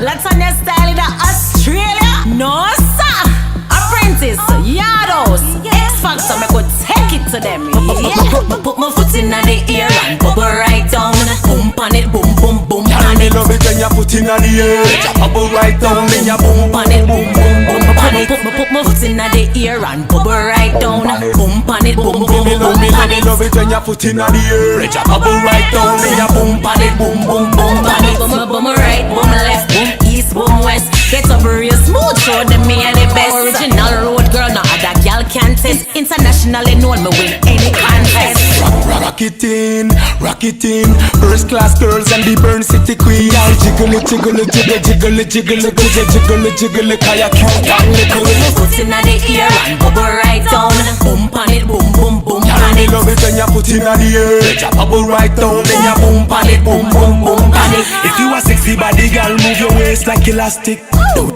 Latanya style in Australia. No sir. Apprentice, Yardos, X Factor, me go take it to them. Yeah. Put my foot in the air and bubble right down. Boom on it, boom boom boom on Me it. love it when you put in the air. Just bubble right down, then you boom On it, boom boom boom on it. Put my foot in the air and bubble right down. Boom on it, boom boom Me boom on it. love it when you put in the air. Just bubble right down, then you boom On it, boom boom boom on it. Boom right, boom left, boom east, boom west. Get up real smooth, show them me are the best. Original road girl, no other girl can test. Internationally known, me win any contest. Rock it in, first class girls and the Burn City queen. Y'all jiggle it, jiggle it, jiggle, jiggle it, jiggle it, jiggle it, jiggle it, kaya cute and little. Foot in the air and bubble right down. Boom on it, boom boom boom on Me it. love it when you put in the air. Just bubble right down, then you boom on it, boom boom boom on it. If you a sexy body girl, move your waist like elastic.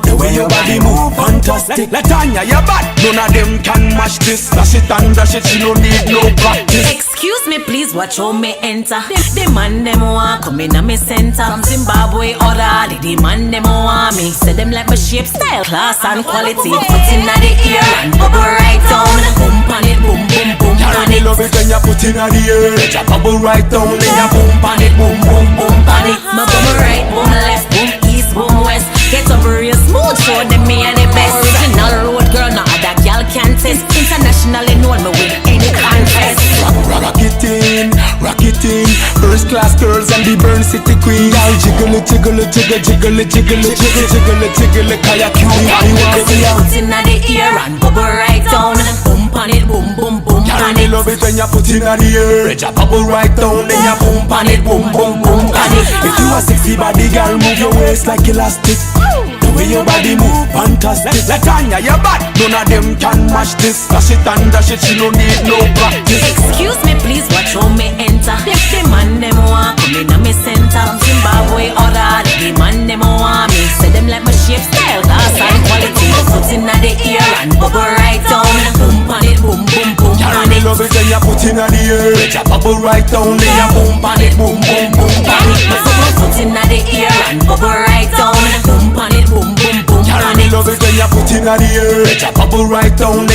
The way your body move, fantastic. Latanya, you bad. None of them can match this. Dash it and dash it, she no need no practice. Excuse me, please watch how me enter. The man them want come in a me center. From Zimbabwe or Raleigh, the man them want me. Say them like my shape, style, class and quality. Foot in the air and bubble right down. Boom on it, boom boom boom on Me it. love it when you put in the air. Just bubble right down, then you boom on it, boom boom boom On it, my boom right, boom left, boom east, boom west. Get up real smooth, show them me are the best. Original road girl, no other girl can test. Internationally known, me win any contest. Rock it in, first class girls and the Burn City queen. Y'all jiggle it, jiggle it, jiggle, jiggle it, jiggle it, jiggle, jiggle it, jiggle it, kaya cute and Foot in the air and bubble right down. Boom on it, boom boom boom on Me it. love it when you put in the air. Just bubble right down, then you boom on it, boom boom boom on it. If you a sexy body girl, move your waist like elastic. The way your body move, fantastic. Latanya, you bad. None of them can match this. Dash it and dash it, she no need no practice. Excuse me, please watch how me enter. The man them want come in a me center. From Zimbabwe or Raleigh, the man them want me. Say them like my shape, style, class and quality. Foot in the air and bubble right down. Boom on it, boom boom boom on Me it. love it when you put in the air. Just bubble right down, then you boom on it, boom boom boom on it. My foot in the air and bubble right down. Boom on it, boom boom boom on Me it. love it when you put in the air. Just bubble right down, then